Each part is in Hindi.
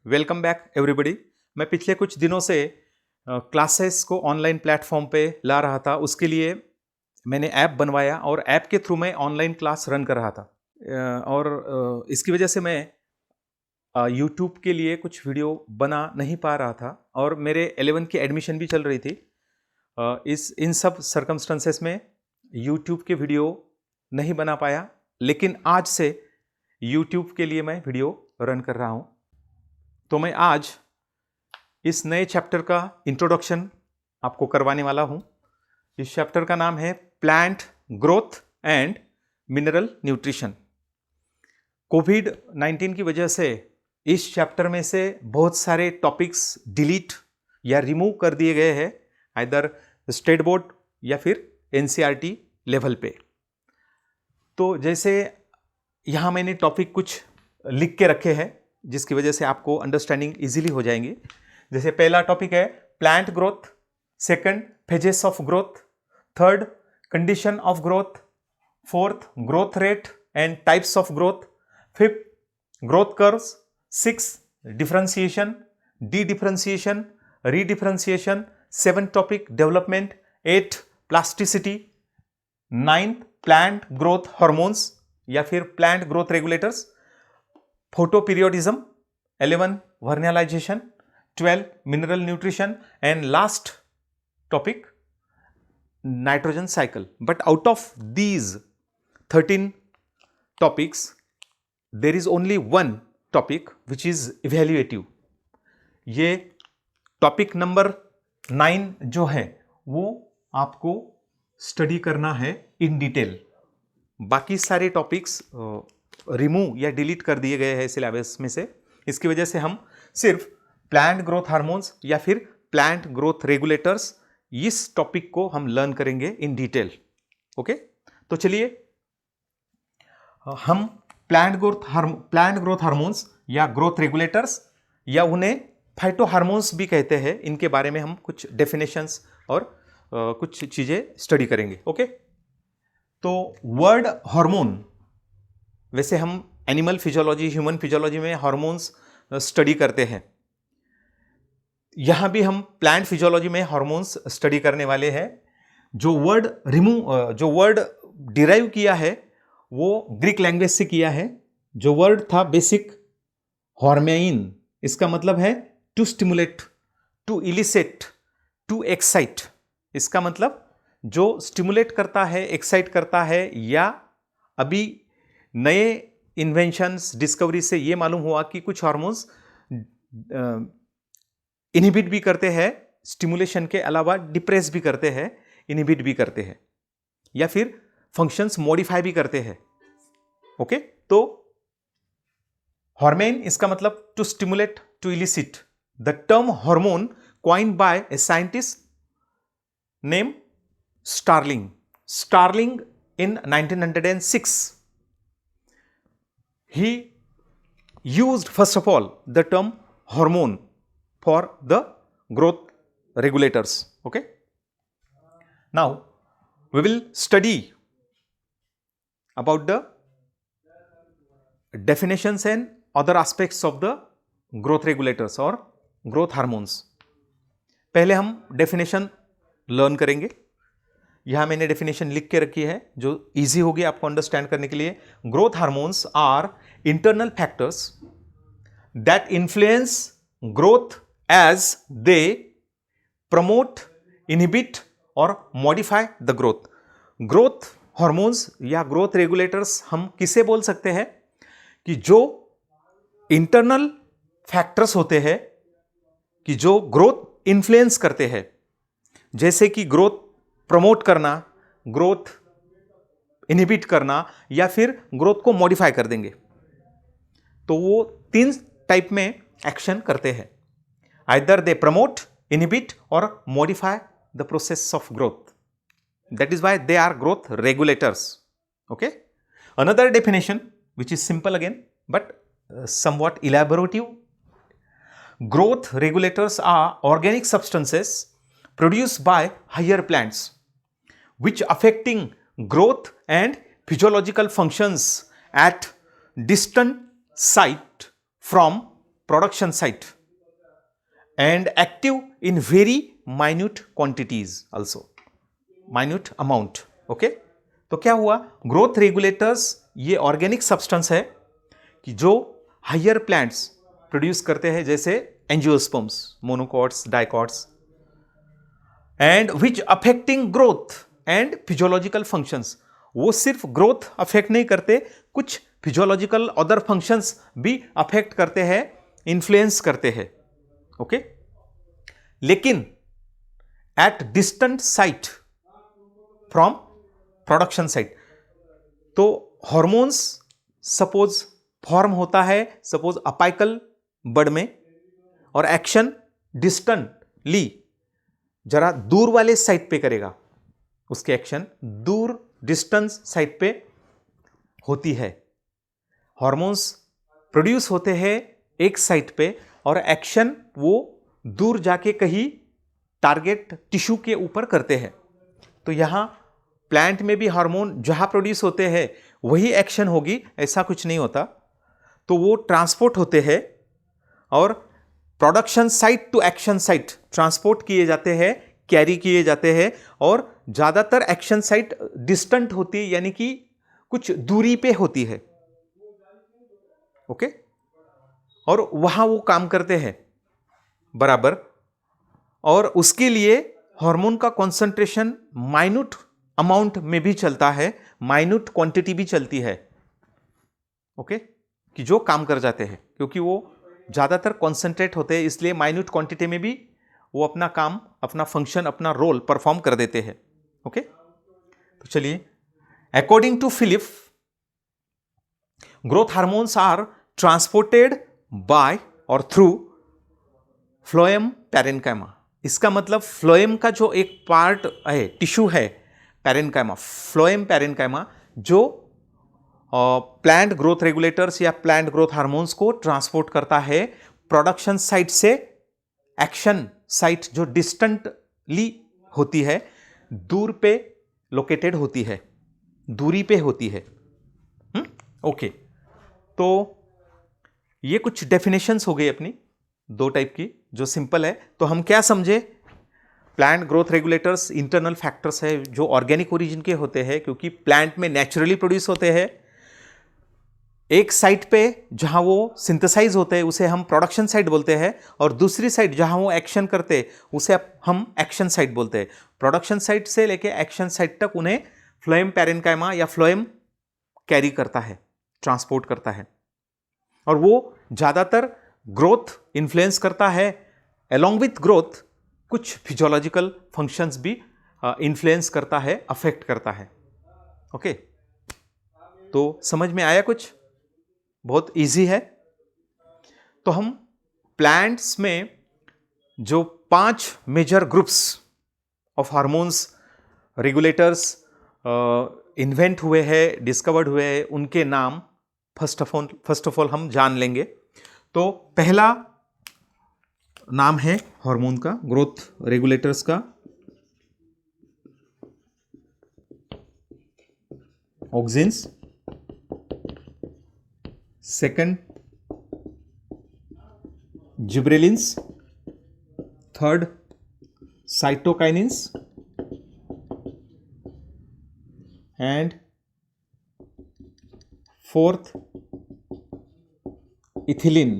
Welcome back everybody. मैं पिछले कुछ दिनों से क्लासेस को ऑनलाइन प्लेटफॉर्म पे ला रहा था। उसके लिए मैंने ऐप बनवाया और ऐप के थ्रू मैं ऑनलाइन क्लास रन कर रहा था। और इसकी वजह से मैं यूट्यूब के लिए कुछ वीडियो बना नहीं पा रहा था और मेरे 11 की एडमिशन भी चल रही थी। इन सब सर्कमस्टेंसेस में यूट्यूब के वीडियो नहीं बना पाया, लेकिन आज से यूट्यूब के लिए मैं वीडियो रन कर रहा हूँ। तो मैं आज इस नए चैप्टर का इंट्रोडक्शन आपको करवाने वाला हूं। इस चैप्टर का नाम है plant growth and mineral nutrition. कोविड-19 की वजह से इस चैप्टर में से बहुत सारे टॉपिक्स डिलीट या रिमूव कर दिए गए हैं, आइदर स्टेट बोर्ड या फिर एनसीईआरटी लेवल पे। तो जैसे यहाँ मैंने टॉपिक कुछ लिख के रखे हैं जिसकी वजह से आपको अंडरस्टैंडिंग इजीली हो जाएंगे। जैसे पहला टॉपिक है plant growth, second phases of growth, third condition of growth, fourth growth rate and types of growth, fifth growth curves, six differentiation, dedifferentiation, redifferentiation, seven topic development, eight plasticity, ninth plant growth hormones या फिर plant growth regulators, photoperiodism, 11 vernalization, 12 mineral nutrition and last topic nitrogen cycle. But out of these 13 topics there is only one topic which is evaluative. ये टॉपिक नंबर 9 जो है वो आपको स्टडी करना है इन डिटेल। बाकी सारे टॉपिक्स रिमूव या डिलीट कर दिए गए हैं सिलेबस में से। इसकी वजह से हम सिर्फ प्लांट ग्रोथ हार्मोन्स या फिर प्लांट ग्रोथ रेगुलेटर्स इस टॉपिक को हम लर्न करेंगे इन डिटेल। ओके, तो चलिए हम प्लांट ग्रोथ हार्मोन्स या ग्रोथ रेगुलेटर्स या उन्हें फाइटो हार्मोन्स भी कहते हैं, इनके बारे में हम कुछ डेफिनेशंस और कुछ चीजें स्टडी करेंगे। ओके, तो वर्ड हार्मोन, वैसे हम एनिमल फिजियोलॉजी, ह्यूमन फिजियोलॉजी में हार्मोन्स स्टडी करते हैं। यहां भी हम प्लांट फिजियोलॉजी में हार्मोन्स स्टडी करने वाले हैं। जो वर्ड डिराइव किया है वो ग्रीक लैंग्वेज से किया है। जो वर्ड था बेसिक हॉर्मेइन, इसका मतलब है to stimulate, to elicit, to excite. इसका मतलब जो स्टिमुलेट करता है, एक्साइट करता है, या अभी नए इन्वेंशंस, डिस्कवरी से ये मालूम हुआ कि कुछ हार्मोन्स इनहिबिट भी करते हैं, स्टिमुलेशन के अलावा डिप्रेस भी करते हैं, इनहिबिट भी करते हैं, या फिर फंक्शंस मॉडिफाई भी करते हैं। ओके, तो हार्मोन इसका मतलब to stimulate, to elicit. The term hormone coined by a scientist name Starling in 1906. He used first of all the term hormone for the growth regulators. Okay, now we will study about the definitions and other aspects of the growth regulators or growth hormones. पहले हम डेफिनेशन लर्न करेंगे। यहां मैंने डेफिनेशन लिख के रखी है जो इजी होगी आपको अंडरस्टैंड करने के लिए। Growth hormones are internal factors that influence growth as they promote, inhibit और modify the growth. Growth hormones या ग्रोथ रेगुलेटर्स हम किसे बोल सकते हैं कि जो इंटरनल फैक्टर्स होते हैं, कि जो ग्रोथ इन्फ्लुएंस करते हैं, जैसे कि ग्रोथ प्रमोट करना, ग्रोथ इनहिबिट करना, या फिर ग्रोथ को मॉडिफाई कर देंगे। तो वो तीन टाइप में एक्शन करते हैं, आइदर दे प्रमोट, इनहिबिट और modify the process of growth. That is why they are growth regulators. Okay, another definition which is simple again but somewhat elaborative. Growth regulators are organic substances produced by higher plants which affecting growth and physiological functions at distant site from production site and active in very minute quantities also, minute amount. Okay, तो क्या हुआ, ग्रोथ रेगुलेटर्स ये ऑर्गेनिक सब्सटेंस है कि जो हायर प्लांट्स प्रोड्यूस करते हैं, जैसे angiosperms, monocots, dicots, and which affecting growth and physiological functions. वो सिर्फ ग्रोथ अफेक्ट नहीं करते, कुछ फिजियोलॉजिकल अदर फंक्शंस भी अफेक्ट करते हैं, इन्फ्लुएंस करते हैं। ओके, लेकिन at distant site from production site. तो हॉर्मोन्स सपोज फॉर्म होता है, सपोज अपाइकल बड में, और एक्शन डिस्टेंटली जरा दूर वाले साइट पे करेगा, उसके एक्शन दूर डिस्टेंस साइट पे होती है। हॉर्मोन्स प्रोड्यूस होते हैं एक साइट पे और एक्शन वो दूर जाके कहीं टारगेट टिश्यू के ऊपर करते हैं। तो यहां प्लांट में भी हार्मोन जहां प्रोड्यूस होते हैं वही एक्शन होगी, ऐसा कुछ नहीं होता। तो वो ट्रांसपोर्ट होते हैं और production site to action site transport किए जाते हैं, कैरी किए जाते हैं, और ज्यादातर एक्शन साइट डिस्टेंट होती है, यानी कि कुछ दूरी पे होती है। ओके, और वहां वो काम करते हैं बराबर, और उसके लिए हार्मोन का कॉन्सेंट्रेशन माइन्यूट अमाउंट में भी चलता है, माइन्यूट क्वांटिटी भी चलती है। ओके, कि जो काम कर जाते हैं, क्योंकि वो ज्यादातर कॉन्सेंट्रेट होते हैं, इसलिए माइन्यूट क्वांटिटी में भी वो अपना काम, अपना फंक्शन, अपना रोल परफॉर्म कर देते हैं। ओके, तो चलिए, according to Philip, growth hormones are transported by और थ्रू फ्लोएम पैरेन्काइमा। इसका मतलब फ्लोएम का जो एक पार्ट है, टिश्यू है, पैरेन्काइमा, फ्लोएम पैरेन्काइमा, जो प्लांट ग्रोथ रेगुलेटर्स या प्लांट ग्रोथ हार्मोन्स को ट्रांसपोर्ट करता है प्रोडक्शन साइट से एक्शन साइट, जो डिस्टेंटली होती है, दूर पे लोकेटेड होती है, दूरी पे होती है। ओके, तो ये कुछ डेफिनेशंस हो गई अपनी, दो टाइप की, जो सिंपल है। तो हम क्या समझे, plant growth regulators internal factors है जो ऑर्गेनिक ओरिजिन के होते हैं, क्योंकि प्लांट में नेचुरली प्रोड्यूस होते हैं। एक साइट पे जहां वो सिंथेसाइज होते हैं उसे हम प्रोडक्शन साइट बोलते हैं, और दूसरी साइट जहां वो एक्शन करते हैं उसे हम एक्शन साइट बोलते हैं। प्रोडक्शन साइट से लेके एक्शन साइट तक उन्हें फ्लोएम पैरेन्काइमा या फ्लोएम कैरी करता है, ट्रांसपोर्ट करता है, और वो ज्यादातर ग्रोथ इन्फ्लुएंस करता है। अलोंग विथ ग्रोथ कुछ फिजियोलॉजिकल फंक्शंस भी इन्फ्लुएंस करता है, अफेक्ट करता है। ओके, तो समझ में आया कुछ? बहुत इजी है। तो हम प्लांट्स में जो 5 major groups of hormones regulators invent हुए हैं, डिस्कवर्ड हुए हैं, उनके नाम फर्स्ट ऑफ ऑल हम जान लेंगे। तो पहला नाम है हार्मोन का, ग्रोथ रेगुलेटर्स का, auxins. Second gibberellins, third cytokinins, and fourth ethylene,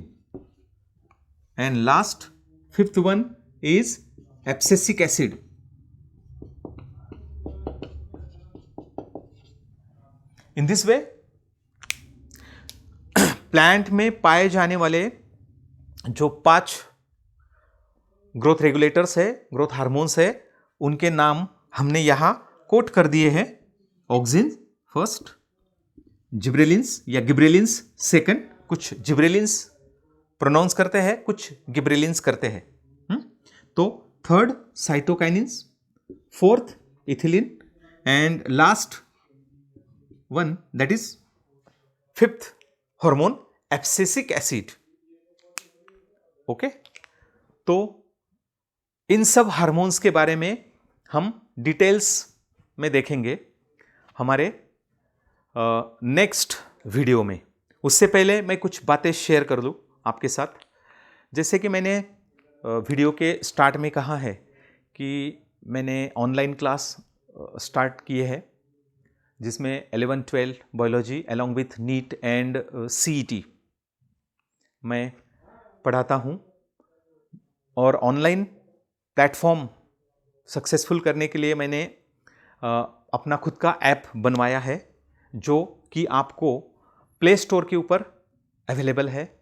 and last fifth one is abscisic acid. In this way plant में पाए जाने वाले जो 5 ग्रोथ रेगुलेटर्स है, ग्रोथ हार्मोन्स है, उनके नाम हमने यहां कोट कर दिए हैं। ऑक्सिन फर्स्ट, जिब्रेलिन्स या गिब्रेलिन्स सेकंड, कुछ जिब्रेलिन्स प्रोनाउंस करते हैं, कुछ गिब्रेलिन्स करते हैं। तो third cytokinins, fourth ethylene, and last one that is fifth hormone abscisic acid. Okay, तो इन सब हार्मोन्स के बारे में हम डिटेल्स में देखेंगे हमारे नेक्स्ट वीडियो में। उससे पहले मैं कुछ बातें शेयर कर दूं आपके साथ। जैसे कि मैंने वीडियो के स्टार्ट में कहा है कि मैंने ऑनलाइन क्लास स्टार्ट किए हैं, जिसमें 11-12 biology along with neat and CET मैं पढ़ाता हूँ। और ऑनलाइन प्लेटफॉर्म सक्सेसफुल करने के लिए मैंने अपना खुद का ऐप बनवाया है, जो कि आपको प्ले स्टोर के ऊपर अवेलेबल है।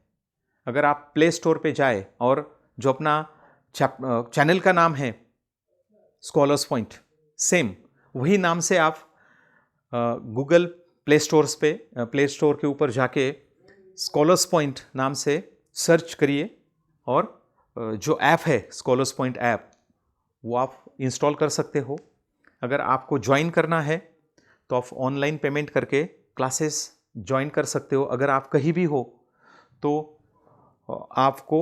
अगर आप प्ले स्टोर पे जाए और जो अपना चैनल का नाम है स्कॉलर्स पॉइंट, सेम वही नाम से आप गूगल प्ले स्टोर के ऊपर जाके स्कॉलर्स पॉइंट नाम से सर्च करिए और जो ऐप है स्कॉलर्स पॉइंट ऐप, वो आप इंस्टॉल कर सकते हो। अगर आपको ज्वाइन करना है तो आप ऑनलाइन पेमेंट करके क्लासेस ज्वाइन कर सकते हो। अगर आप कहीं भी हो तो आपको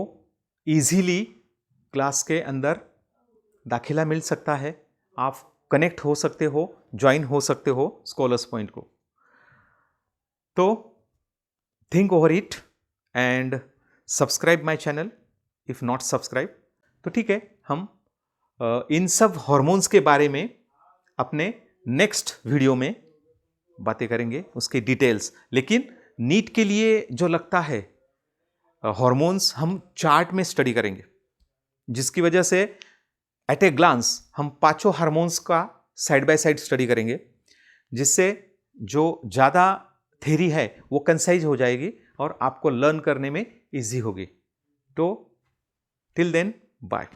इजीली क्लास के अंदर दाखिला मिल सकता है, आप कनेक्ट हो सकते हो, ज्वाइन हो सकते हो स्कॉलर्स पॉइंट को। तो think over it and subscribe my channel if not subscribe. तो ठीक है, हम इन सब हॉर्मोन्स के बारे में अपने नेक्स्ट वीडियो में बातें करेंगे, उसके डिटेल्स। लेकिन नीट के लिए जो लगता है हॉर्मोन्स हम चार्ट में स्टडी करेंगे, जिसकी वजह से एट ए ग्लांस हम पांचों हार्मोन्स का साइड बाय साइड स्टडी करेंगे, जिससे जो ज़्यादा थ्योरी है वो कंसाइज हो जाएगी और आपको लर्न करने में इजी होगी। तो टिल देन बाय।